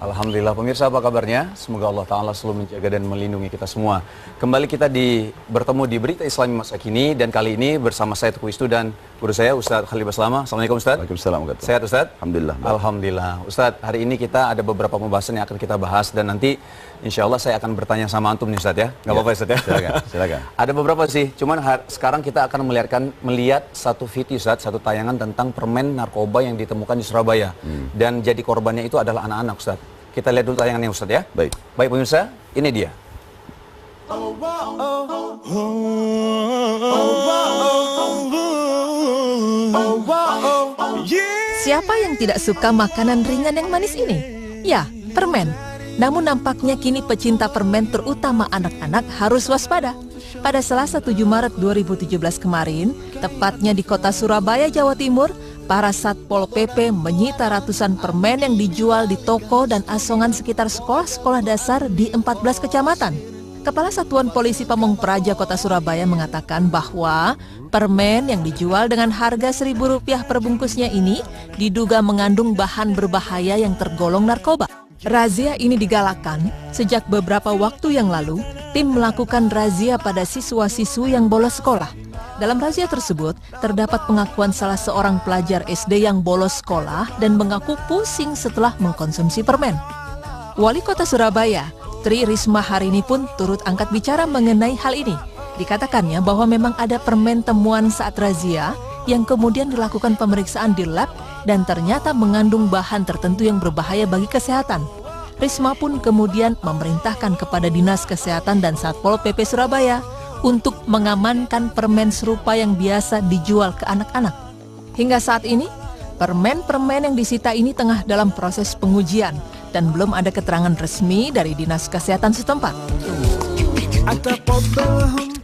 Alhamdulillah pemirsa, apa kabarnya? Semoga Allah Ta'ala selalu menjaga dan melindungi kita semua. Kembali kita bertemu di Berita Islami Masa Kini, dan kali ini bersama saya Teguh Istu dan guru saya Ustadz Khalil Baslama. Assalamualaikum Ustadz. Waalaikumsalam. Sehat Ustadz? Alhamdulillah. Alhamdulillah. Ustadz, hari ini kita ada beberapa pembahasan yang akan kita bahas, dan nanti insya Allah saya akan bertanya sama antum nih Ustadz ya. Nggak apa-apa Ustadz ya? Silakan. Ada beberapa sih, cuman sekarang kita akan melihat satu video Ustadz, satu tayangan tentang permen narkoba yang ditemukan di Surabaya. Dan jadi korbannya itu adalah anak-anak Ustadz. Kita lihat dulu tayangannya Ustadz ya. Baik. Baik pemirsa, ini dia. Siapa yang tidak suka makanan ringan yang manis ini? Ya, permen. Namun nampaknya kini pecinta permen terutama anak-anak harus waspada. Pada Selasa 7 Maret 2017 kemarin, tepatnya di kota Surabaya, Jawa Timur, para Satpol PP menyita ratusan permen yang dijual di toko dan asongan sekitar sekolah-sekolah dasar di 14 kecamatan. Kepala Satuan Polisi Pamong Praja Kota Surabaya mengatakan bahwa permen yang dijual dengan harga Rp1.000 per bungkusnya ini diduga mengandung bahan berbahaya yang tergolong narkoba. Razia ini digalakan sejak beberapa waktu yang lalu, tim melakukan razia pada siswa-siswi yang bolos sekolah. Dalam razia tersebut, terdapat pengakuan salah seorang pelajar SD yang bolos sekolah dan mengaku pusing setelah mengkonsumsi permen. Wali Kota Surabaya, Tri Risma hari ini pun turut angkat bicara mengenai hal ini. Dikatakannya bahwa memang ada permen temuan saat razia yang kemudian dilakukan pemeriksaan di lab dan ternyata mengandung bahan tertentu yang berbahaya bagi kesehatan. Risma pun kemudian memerintahkan kepada Dinas Kesehatan dan Satpol PP Surabaya untuk mengamankan permen serupa yang biasa dijual ke anak-anak. Hingga saat ini, permen-permen yang disita ini tengah dalam proses pengujian dan belum ada keterangan resmi dari Dinas Kesehatan setempat.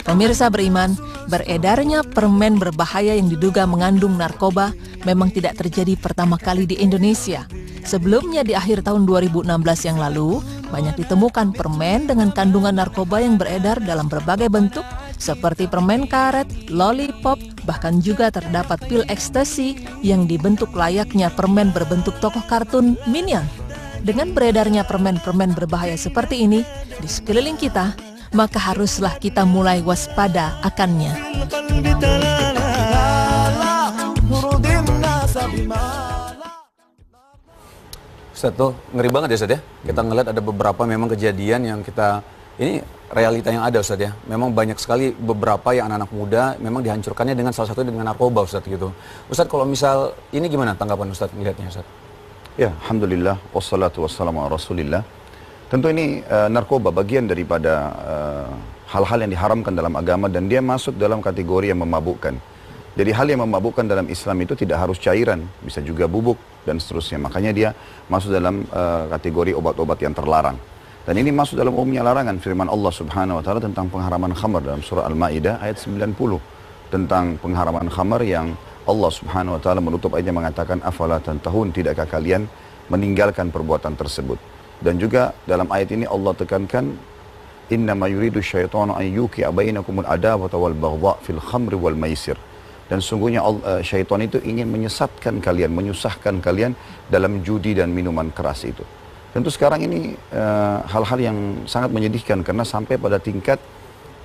Pemirsa beriman, beredarnya permen berbahaya yang diduga mengandung narkoba memang tidak terjadi pertama kali di Indonesia. Sebelumnya di akhir tahun 2016 yang lalu, banyak ditemukan permen dengan kandungan narkoba yang beredar dalam berbagai bentuk, seperti permen karet, lollipop, bahkan juga terdapat pil ekstasi yang dibentuk layaknya permen berbentuk tokoh kartun Minion. Dengan beredarnya permen-permen berbahaya seperti ini di sekeliling kita, maka haruslah kita mulai waspada akannya. Ustadz, tuh ngeri banget ya Ustadz ya. Kita ngeliat ada beberapa memang kejadian yang ini realita yang ada Ustadz ya. Memang banyak sekali beberapa yang anak-anak muda memang dihancurkannya dengan salah satu dengan narkoba Ustadz gitu. Ustadz, kalau misal ini gimana tanggapan Ustadz melihatnya Ustadz? Ya, Alhamdulillah, wassalatu wassalamu ala rasulillah. Tentu ini narkoba bagian daripada hal-hal yang diharamkan dalam agama dan dia masuk dalam kategori yang memabukkan. Jadi hal yang memabukkan dalam Islam itu tidak harus cairan, bisa juga bubuk dan seterusnya. Makanya dia masuk dalam kategori obat-obat yang terlarang. Dan ini masuk dalam umumnya larangan firman Allah Subhanahu wa taala tentang pengharaman khamar dalam surah Al-Maidah ayat 90. Tentang pengharaman khamar yang Allah Subhanahu wa taala menutup ayatnya mengatakan afala tantahun, tidakkah kalian meninggalkan perbuatan tersebut. Dan juga dalam ayat ini Allah tekankan innama yuridu syaitanu an yuqi'a bainakumul adawata wal baghdha fil khamri wal maisir. Dan sungguhnya syaitan itu ingin menyesatkan kalian, menyusahkan kalian dalam judi dan minuman keras itu. Tentu sekarang ini hal-hal yang sangat menyedihkan karena sampai pada tingkat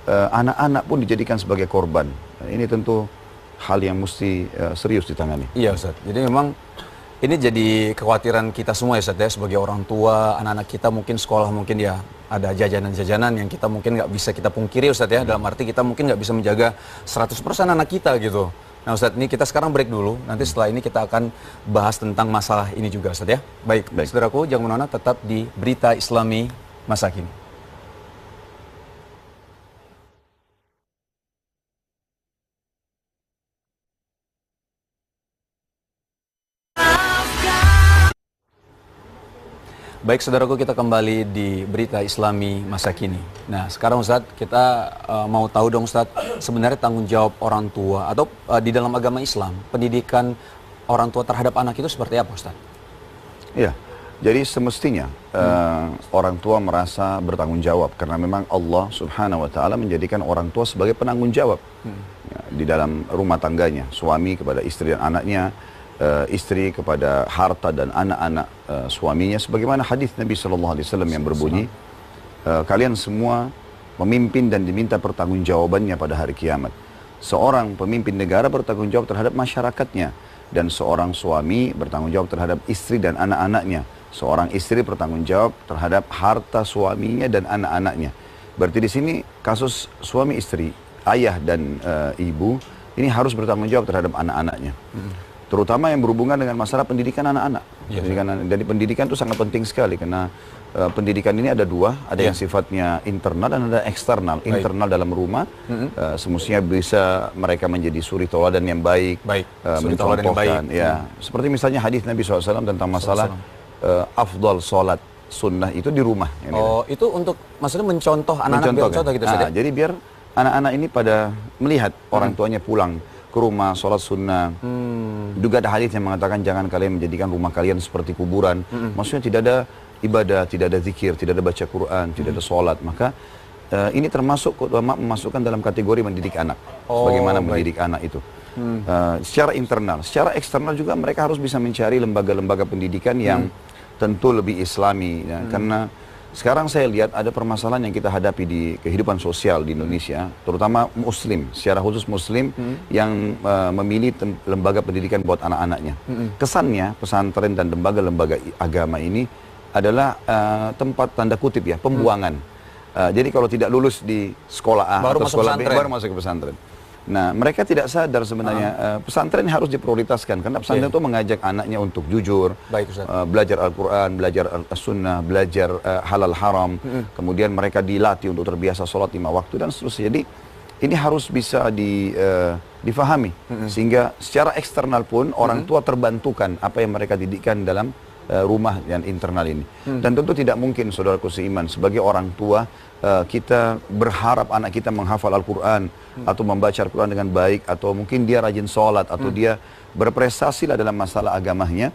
anak-anak pun dijadikan sebagai korban. Ini tentu hal yang mesti serius ditangani. Iya Ustadz, jadi memang ini jadi kekhawatiran kita semua ya Ustadz ya, sebagai orang tua, anak-anak kita mungkin sekolah mungkin ya ada jajanan-jajanan yang kita mungkin nggak bisa kita pungkiri Ustadz ya, dalam arti kita mungkin nggak bisa menjaga 100% anak kita gitu. Nah Ustadz, ini kita sekarang break dulu, nanti setelah ini kita akan bahas tentang masalah ini juga Ustadz ya. Baik. Saudaraku, jangan kemana-mana, tetap di Berita Islami Masa Kini. Baik saudaraku, kita kembali di Berita Islami Masa Kini. Nah sekarang Ustadz, kita mau tahu dong Ustadz, sebenarnya tanggung jawab orang tua atau di dalam agama Islam, pendidikan orang tua terhadap anak itu seperti apa Ustadz? Iya, jadi semestinya orang tua merasa bertanggung jawab karena memang Allah Subhanahu wa taala menjadikan orang tua sebagai penanggung jawab ya, di dalam rumah tangganya, suami kepada istri dan anaknya, istri, kepada harta dan anak-anak suaminya. Sebagaimana hadis Nabi SAW yang berbunyi, kalian semua pemimpin dan diminta pertanggungjawabannya pada hari kiamat. Seorang pemimpin negara bertanggung jawab terhadap masyarakatnya, dan seorang suami bertanggung jawab terhadap istri dan anak-anaknya. Seorang istri bertanggung jawab terhadap harta suaminya dan anak-anaknya. Berarti di sini kasus suami istri, ayah dan ibu ini harus bertanggung jawab terhadap anak-anaknya. Terutama yang berhubungan dengan masalah pendidikan anak-anak. Jadi pendidikan itu sangat penting sekali, karena pendidikan ini ada dua, ada yang sifatnya internal dan ada eksternal. Internal dalam rumah, semestinya bisa mereka menjadi suri tauladan yang baik, mencontohkan. Ya, seperti misalnya hadis Nabi SAW tentang masalah afdal sholat sunnah itu di rumah. Itu untuk maksudnya mencontoh anak-anak biar contoh gitu. Jadi biar anak-anak ini pada melihat orang tuanya pulang ke rumah, sholat sunnah. Juga ada hadis yang mengatakan jangan kalian menjadikan rumah kalian seperti kuburan. Maksudnya tidak ada ibadah, tidak ada zikir, tidak ada baca Quran, tidak ada sholat. Maka ini termasuk ulama memasukkan dalam kategori mendidik anak. Bagaimana mendidik anak itu. Secara internal, secara eksternal juga mereka harus bisa mencari lembaga-lembaga pendidikan yang tentu lebih islami. Karena sekarang saya lihat ada permasalahan yang kita hadapi di kehidupan sosial di Indonesia, terutama muslim, secara khusus muslim yang memilih lembaga pendidikan buat anak-anaknya. Kesannya pesantren dan lembaga-lembaga agama ini adalah tempat tanda kutip ya, pembuangan. Jadi kalau tidak lulus di sekolah A atau sekolah B, baru masuk ke pesantren. Nah, mereka tidak sadar sebenarnya pesantren harus diprioritaskan, karena pesantren itu mengajak anaknya untuk jujur, belajar Al-Quran, belajar As-Sunnah, belajar halal haram, kemudian mereka dilatih untuk terbiasa sholat 5 waktu dan seterusnya. Jadi ini harus bisa difahami, sehingga secara eksternal pun orang tua terbantukan apa yang mereka didikkan dalam rumah dan internal ini. Dan tentu tidak mungkin, saudaraku seiman, sebagai orang tua kita berharap anak kita menghafal Al-Quran atau membaca Al-Quran dengan baik, atau mungkin dia rajin sholat, atau dia berprestasi lah dalam masalah agamanya.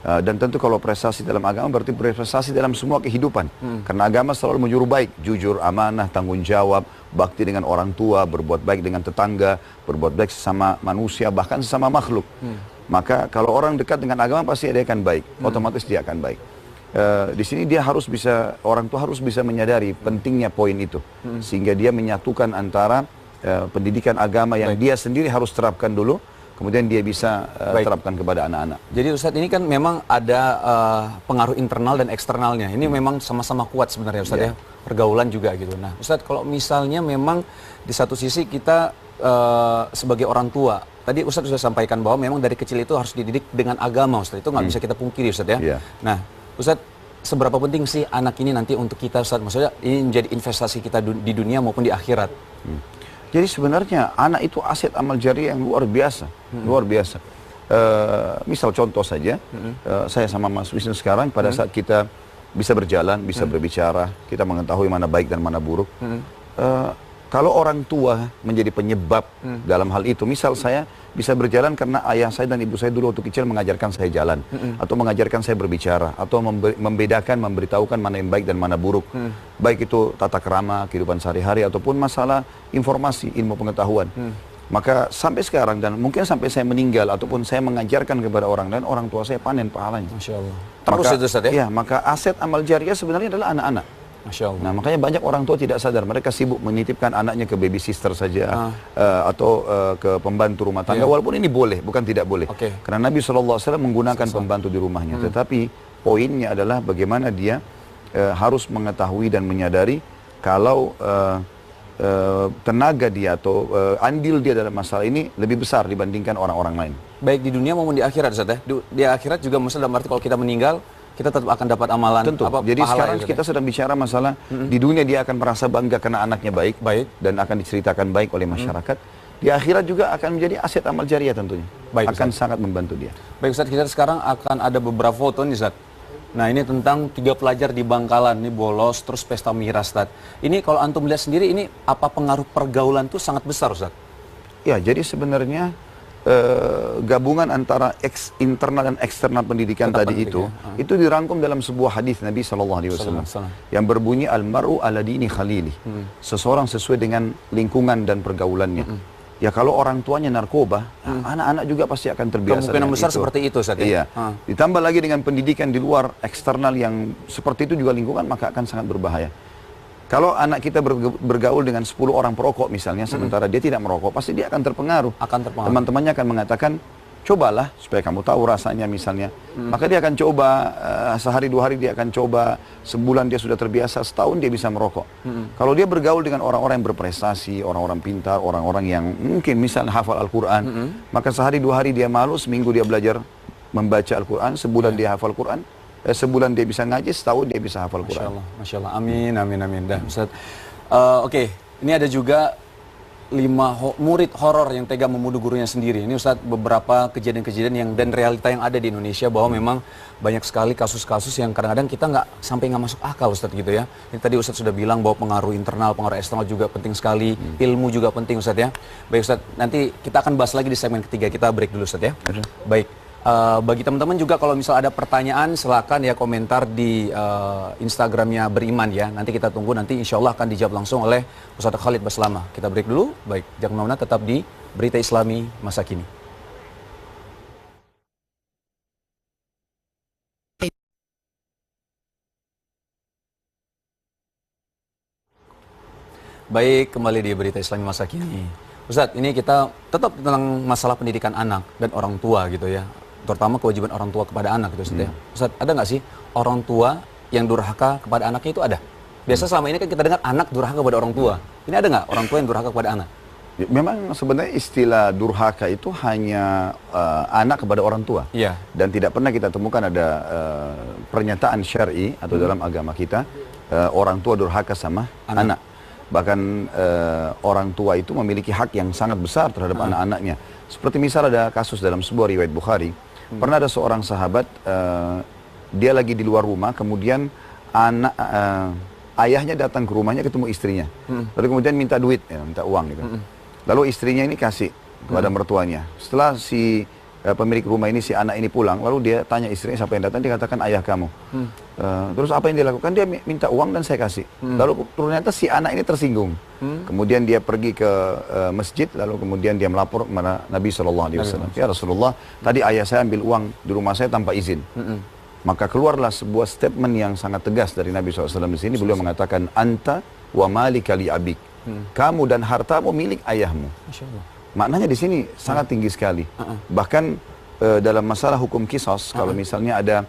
Dan tentu kalau prestasi dalam agama berarti berprestasi dalam semua kehidupan. Karena agama selalu menyuruh baik, jujur, amanah, tanggung jawab, bakti dengan orang tua, berbuat baik dengan tetangga, berbuat baik sesama manusia, bahkan sesama makhluk. Maka kalau orang dekat dengan agama pasti dia akan baik, otomatis dia akan baik. Di sini dia harus bisa, orang tua harus bisa menyadari pentingnya poin itu, sehingga dia menyatukan antara pendidikan agama yang dia sendiri harus terapkan dulu, kemudian dia bisa terapkan kepada anak-anak. Jadi Ustadz, ini kan memang ada pengaruh internal dan eksternalnya. Ini memang sama-sama kuat sebenarnya Ustadz ya, pergaulan juga gitu. Nah Ustadz, kalau misalnya memang di satu sisi kita sebagai orang tua, tadi Ustadz sudah sampaikan bahwa memang dari kecil itu harus dididik dengan agama Ustadz, itu nggak bisa kita pungkiri Ustadz ya. Nah Ustadz, seberapa penting sih anak ini nanti untuk kita Ustadz? Maksudnya ini menjadi investasi kita di dunia maupun di akhirat. Jadi sebenarnya anak itu aset amal jariah yang luar biasa, luar biasa. Misal contoh saja, saya sama Mas Wisnu sekarang pada saat kita bisa berjalan, bisa berbicara, kita mengetahui mana baik dan mana buruk. Kalau orang tua menjadi penyebab dalam hal itu, misal saya bisa berjalan karena ayah saya dan ibu saya dulu waktu kecil mengajarkan saya jalan, atau mengajarkan saya berbicara, atau membedakan, memberitahukan mana yang baik dan mana buruk, baik itu tata krama, kehidupan sehari-hari, ataupun masalah informasi, ilmu pengetahuan. Maka sampai sekarang dan mungkin sampai saya meninggal ataupun saya mengajarkan kepada orang lain, orang tua saya panen pahalanya. Masya Allah. Terus itu Ustaz ya? Maka aset amal jariah sebenarnya adalah anak-anak. Masya Allah. Nah, makanya banyak orang tua tidak sadar, mereka sibuk menitipkan anaknya ke baby sister saja, atau ke pembantu rumah tangga, walaupun ini boleh, bukan tidak boleh. Karena Nabi SAW menggunakan pembantu di rumahnya, tetapi poinnya adalah bagaimana dia harus mengetahui dan menyadari kalau tenaga dia atau andil dia dalam masalah ini lebih besar dibandingkan orang-orang lain. Baik di dunia maupun di akhirat, Ustaz ya. Di akhirat juga maksudnya dalam arti kalau kita meninggal, kita tetap akan dapat amalan. Tentu. Jadi sekarang kita sedang bicara masalah di dunia dia akan merasa bangga karena anaknya baik, dan akan diceritakan baik oleh masyarakat. Di akhirat juga akan menjadi aset amal jariah tentunya. Akan sangat membantu dia. Baik Ustaz, kita sekarang akan ada beberapa foto nih Ustaz. Nah ini tentang 3 pelajar di Bangkalan, ini bolos terus pesta miras Ustaz. Ini kalau antum lihat sendiri, ini apa pengaruh pergaulan itu sangat besar Ustaz? Ya, jadi sebenarnya gabungan antara internal dan eksternal pendidikan tadi itu dirangkum dalam sebuah hadis Nabi SAW yang berbunyi al-mar'u ala dini khalili, seseorang sesuai dengan lingkungan dan pergaulannya. Ya kalau orang tuanya narkoba, anak-anak juga pasti akan terbiasa. Kemungkinan besar itu. seperti itu Ustaz ya? Iya. Ditambah lagi dengan pendidikan di luar eksternal yang seperti itu juga lingkungan, maka akan sangat berbahaya. Kalau anak kita bergaul dengan 10 orang perokok misalnya, sementara dia tidak merokok, pasti dia akan terpengaruh. Teman-temannya akan mengatakan, cobalah supaya kamu tahu rasanya misalnya. Maka dia akan coba, sehari 2 hari dia akan coba, sebulan dia sudah terbiasa, setahun dia bisa merokok. Kalau dia bergaul dengan orang-orang yang berprestasi, orang-orang pintar, orang-orang yang mungkin misalnya hafal Al-Quran, maka sehari 2 hari dia malu, seminggu dia belajar membaca Al-Quran, sebulan dia hafal Quran, sebulan dia bisa ngaji, setahun dia bisa hafal Quran. Masya Allah. Amin, amin, amin. Dah, Ustaz. Oke, ini ada juga 5 murid horor yang tega membunuh gurunya sendiri. Ini Ustaz, beberapa kejadian-kejadian yang dan realita yang ada di Indonesia bahwa memang banyak sekali kasus-kasus yang kadang-kadang kita nggak masuk akal Ustaz gitu ya. Ini tadi Ustaz sudah bilang bahwa pengaruh internal, pengaruh eksternal juga penting sekali, ilmu juga penting Ustaz ya. Baik Ustaz, nanti kita akan bahas lagi di segmen ketiga. Kita break dulu Ustaz ya. Baik. Bagi teman-teman juga kalau misal ada pertanyaan silakan ya komentar di Instagramnya Beriman ya. Nanti kita tunggu, nanti insya Allah akan dijawab langsung oleh Ustaz Khalid Baslama. Kita break dulu. Baik, jangan kemana-mana, tetap di Berita Islami Masa Kini. Baik, kembali di Berita Islami Masa Kini. Ustaz, ini kita tetap tentang masalah pendidikan anak dan orang tua gitu ya. Terutama kewajiban orang tua kepada anak gitu Ustaz ya. Ustaz, ada nggak sih orang tua yang durhaka kepada anaknya itu ada? Biasa selama ini kan kita dengar anak durhaka kepada orang tua. Ini ada nggak orang tua yang durhaka kepada anak? Memang sebenarnya istilah durhaka itu hanya anak kepada orang tua. Iya. Dan tidak pernah kita temukan ada pernyataan syar'i atau dalam agama kita orang tua durhaka sama anak. Bahkan orang tua itu memiliki hak yang sangat besar terhadap anak-anaknya. Seperti misal ada kasus dalam sebuah riwayat Bukhari. Pernah ada seorang sahabat, dia lagi di luar rumah, kemudian ayahnya datang ke rumahnya ketemu istrinya. Lalu kemudian minta duit, ya, minta uang gitu. Lalu istrinya ini kasih kepada mertuanya. Setelah si pemilik rumah ini, si anak ini pulang, lalu dia tanya istrinya siapa yang datang, dia katakan ayah kamu. Terus apa yang dia lakukan? Dia minta uang dan saya kasih. Lalu ternyata si anak ini tersinggung. Kemudian dia pergi ke masjid, lalu kemudian dia melapor kepada Nabi SAW. Ya Rasulullah, tadi ayah saya ambil uang di rumah saya tanpa izin. Maka keluarlah sebuah statement yang sangat tegas dari Nabi SAW di sini. Beliau mengatakan, anta wa malika li abik. Kamu dan hartamu milik ayahmu. Maknanya di sini sangat tinggi sekali. Bahkan dalam masalah hukum kisos, kalau misalnya ada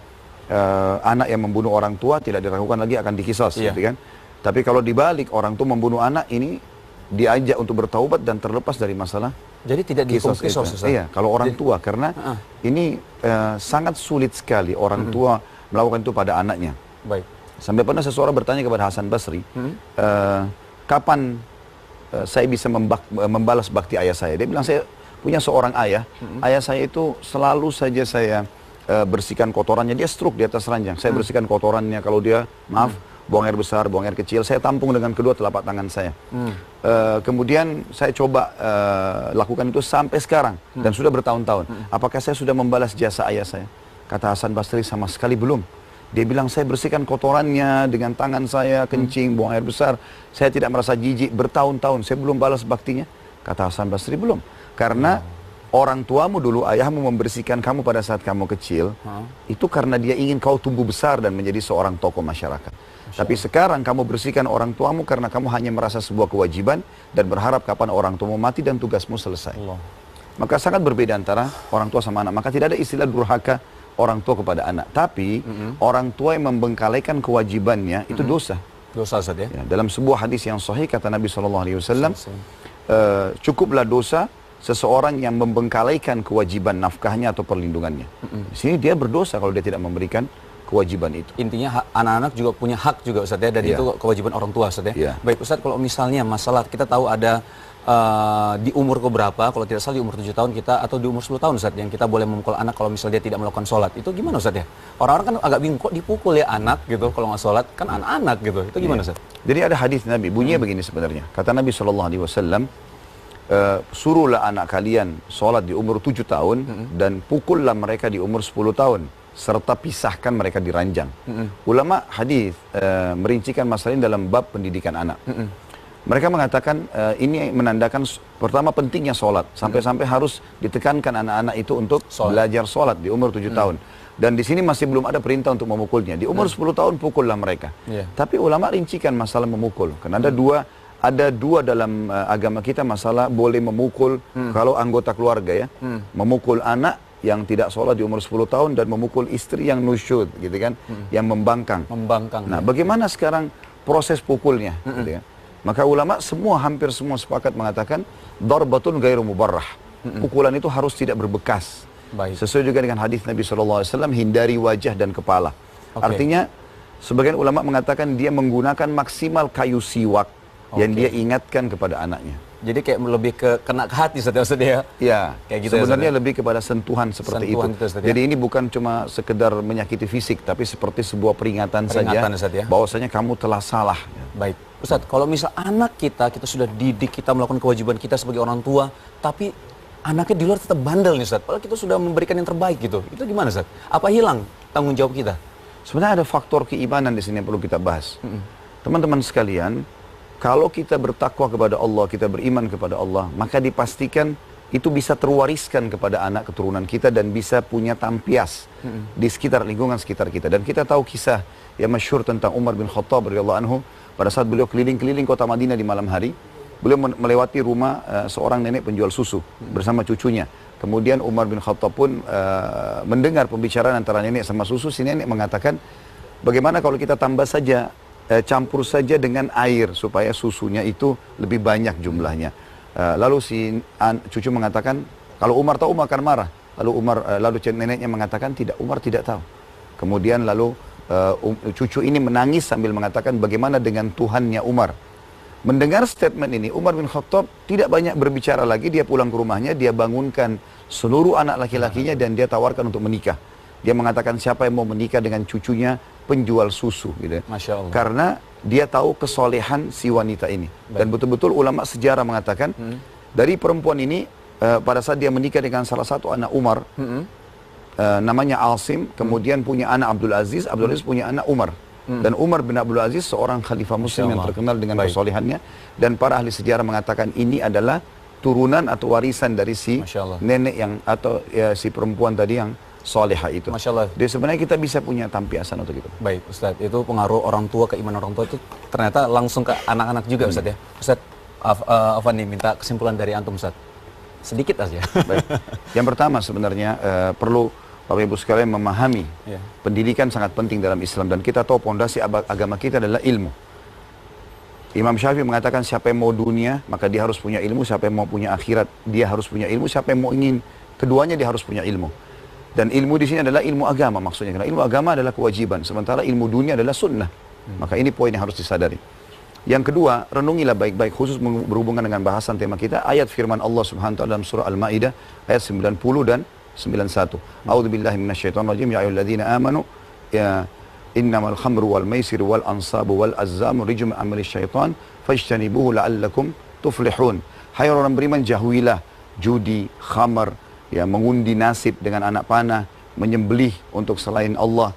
anak yang membunuh orang tua, tidak diragukan lagi akan dikisos, gitu kan? Tapi kalau dibalik orang tua membunuh anak ini diajak untuk bertaubat dan terlepas dari masalah. Jadi tidak dihukum kisos. Iya, kalau orang tua karena ini sangat sulit sekali orang tua melakukan itu pada anaknya. Baik. Sampai pernah seseorang bertanya kepada Hasan Basri, kapan saya bisa membalas bakti ayah saya? Dia bilang, saya punya seorang ayah. Ayah saya itu selalu saja saya bersihkan kotorannya. Dia stroke di atas ranjang. Saya bersihkan kotorannya. Kalau dia, buang air besar, buang air kecil, saya tampung dengan kedua telapak tangan saya. Kemudian saya coba lakukan itu sampai sekarang. Dan sudah bertahun-tahun. Apakah saya sudah membalas jasa ayah saya? Kata Hasan Basri, sama sekali belum. Dia bilang, saya bersihkan kotorannya dengan tangan saya, kencing, buang air besar. Saya tidak merasa jijik bertahun-tahun. Saya belum balas baktinya. Kata Hasan Basri, belum. Karena orang tuamu dulu, ayahmu membersihkan kamu pada saat kamu kecil. Itu karena dia ingin kau tumbuh besar dan menjadi seorang tokoh masyarakat. Tapi sekarang kamu bersihkan orang tuamu karena kamu hanya merasa sebuah kewajiban dan berharap kapan orang tuamu mati dan tugasmu selesai. Maka sangat berbeda antara orang tua sama anak. Maka tidak ada istilah durhaka orang tua kepada anak. Tapi orang tua yang membengkalaikan kewajibannya itu dosa. Dosa saja. Ya, dalam sebuah hadis yang sahih kata Nabi SAW, cukuplah dosa seseorang yang membengkalaikan kewajiban nafkahnya atau perlindungannya. Di sini dia berdosa kalau dia tidak memberikan kewajiban itu. Intinya anak-anak juga punya hak juga Ustaz ya, dan itu kewajiban orang tua Ustaz ya. Baik Ustaz, kalau misalnya masalah kita tahu ada di umur keberapa, kalau tidak salah di umur 7 tahun kita, atau di umur 10 tahun Ustaz, yang kita boleh memukul anak kalau misalnya dia tidak melakukan sholat. Itu gimana Ustaz ya? Orang-orang kan agak bingung, kok dipukul ya anak gitu kalau nggak sholat, kan anak-anak gitu. Itu gimana Ustaz? Jadi ada hadis Nabi, bunyinya begini sebenarnya. Kata Nabi SAW, suruhlah anak kalian sholat di umur 7 tahun dan pukullah mereka di umur 10 tahun. Serta pisahkan mereka di ranjang. Ulama hadis merincikan masalah ini dalam bab pendidikan anak. Mereka mengatakan ini menandakan pertama pentingnya sholat. Sampai-sampai harus ditekankan anak-anak itu untuk belajar sholat di umur 7 tahun. Dan di sini masih belum ada perintah untuk memukulnya. Di umur 10 tahun pukullah mereka. Tapi ulama rincikan masalah memukul. Karena ada dua dalam agama kita masalah boleh memukul kalau anggota keluarga ya. Memukul anak yang tidak sholat di umur 10 tahun dan memukul istri yang nusyud gitu kan. Yang membangkang. Nah bagaimana sekarang proses pukulnya gitu kan. Maka ulama hampir semua sepakat mengatakan darbatun ghairu mubarrah. Pukulan itu harus tidak berbekas. Sesuai juga dengan hadis Nabi SAW, hindari wajah dan kepala. Artinya sebagian ulama mengatakan dia menggunakan maksimal kayu siwak yang dia ingatkan kepada anaknya. Jadi kayak lebih kena ke hati Ustaz ya? Ya, kayak gitu sebenarnya ya, lebih kepada sentuhan seperti itu. Jadi ini bukan cuma sekedar menyakiti fisik, tapi seperti sebuah peringatan saja bahwasanya kamu telah salah. Baik, Ustaz, kalau misal anak kita sudah didik, kita melakukan kewajiban kita sebagai orang tua, tapi anaknya di luar tetap bandel nih Ustaz, padahal kita sudah memberikan yang terbaik gitu. Itu gimana Ustaz? Apa hilang tanggung jawab kita? Sebenarnya ada faktor keimanan di sini yang perlu kita bahas. Teman-teman sekalian, kalau kita bertakwa kepada Allah, kita beriman kepada Allah, maka dipastikan itu bisa terwariskan kepada anak keturunan kita dan bisa punya tampias di sekitar lingkungan sekitar kita. Dan kita tahu kisah yang masyhur tentang Umar bin Khattab radhiyallahu anhu pada saat beliau keliling-keliling kota Madinah di malam hari. Beliau melewati rumah seorang nenek penjual susu bersama cucunya. Kemudian Umar bin Khattab pun mendengar pembicaraan antara nenek sama susu. Si nenek mengatakan, bagaimana kalau kita tambah saja, campur saja dengan air supaya susunya itu lebih banyak jumlahnya. Lalu si cucu mengatakan, kalau Umar tahu Umar akan marah. Lalu neneknya mengatakan, tidak, Umar tidak tahu. Kemudian lalu cucu ini menangis sambil mengatakan, bagaimana dengan Tuhannya Umar? Mendengar statement ini, Umar bin Khattab tidak banyak berbicara lagi. Dia pulang ke rumahnya, dia bangunkan seluruh anak laki-lakinya dan dia tawarkan untuk menikah. Dia mengatakan siapa yang mau menikah dengan cucunya penjual susu gitu. Masya Allah. Karena dia tahu kesolehan si wanita ini. Dan betul-betul ulama sejarah mengatakan dari perempuan ini pada saat dia menikah dengan salah satu anak Umar namanya Asim, kemudian punya anak Abdul Aziz punya anak Umar. Dan Umar bin Abdul Aziz seorang khalifah muslim yang terkenal dengan kesolehannya, dan para ahli sejarah mengatakan ini adalah turunan atau warisan dari si nenek yang atau si perempuan tadi yang soleha itu. Masya Allah. Jadi sebenarnya kita bisa punya tampiasan untuk itu. Baik Ustadz, itu pengaruh orang tua, keimanan orang tua itu ternyata langsung ke anak-anak juga Ustadz ya. Ustadz, Afwan nih minta kesimpulan dari antum Ustadz. Sedikit aja. Baik. Yang pertama sebenarnya perlu Bapak Ibu sekalian memahami pendidikan sangat penting dalam Islam, dan kita tahu pondasi agama kita adalah ilmu. Imam Syafi'i mengatakan siapa yang mau dunia maka dia harus punya ilmu, siapa yang mau punya akhirat dia harus punya ilmu, siapa yang mau ingin keduanya dia harus punya ilmu. Dan ilmu di sini adalah ilmu agama maksudnya, karena ilmu agama adalah kewajiban, sementara ilmu dunia adalah sunnah. Maka ini poin yang harus disadari. Yang kedua, renungilah baik-baik khusus berhubungan dengan bahasan tema kita ayat firman Allah Subhanahu wa taala dalam surah Al-Maidah ayat 90 dan 91. A'udzubillahi minasyaitonirrajim, ya ayyuhalladzina amanu ya innamal khamru wal maisiru wal ansabu wal azzamu rijum amali syaitan fajtanibuhu la'allakum tuflihun. Hai orang beriman, jauhilah judi, khamar, ya mengundi nasib dengan anak panah, menyembelih untuk selain Allah,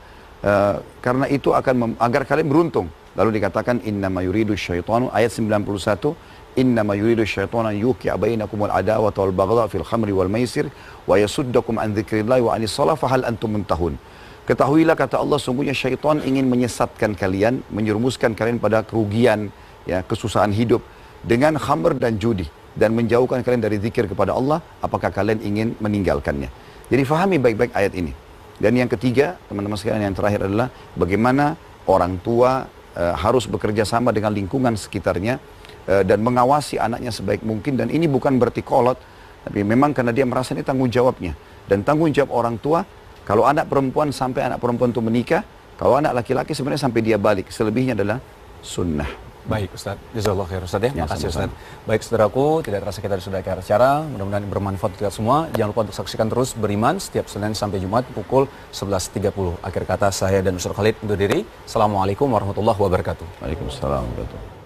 karena itu akan agar kalian beruntung. Lalu dikatakan innama yuridu syaitanu ayat 91, innama yuridu syaitanu yuqi'a bainakumul adawata wal baghdha fil khamri wal maisir wa yasuddakum an dzikrillahi wa anis shalah fahal antum muntahun. Ketahuilah kata Allah, sungguhnya syaitan ingin menyesatkan kalian, menyerumuskan kalian pada kerugian, ya, kesusahan hidup dengan khamr dan judi, dan menjauhkan kalian dari zikir kepada Allah. Apakah kalian ingin meninggalkannya? Jadi fahami baik-baik ayat ini. Dan yang ketiga, teman-teman sekalian, yang terakhir adalah bagaimana orang tua harus bekerja sama dengan lingkungan sekitarnya dan mengawasi anaknya sebaik mungkin. Dan ini bukan berarti kolot, tapi memang karena dia merasa ini tanggung jawabnya. Dan tanggung jawab orang tua, kalau anak perempuan sampai anak perempuan itu menikah, kalau anak laki-laki sebenarnya sampai dia balik. Selebihnya adalah sunnah. Baik Ustaz, jazakallah khair Ustaz ya. Makasih Ustaz. Baik saudaraku, tidak terasa kita sudah akhir acara. Mudah-mudahan bermanfaat untuk kita semua. Jangan lupa untuk saksikan terus Beriman setiap Senin sampai Jumat pukul 11.30. Akhir kata saya dan Ustaz Khalid undur diri. Assalamualaikum warahmatullahi wabarakatuh. Waalaikumsalam warahmatullahi wabarakatuh.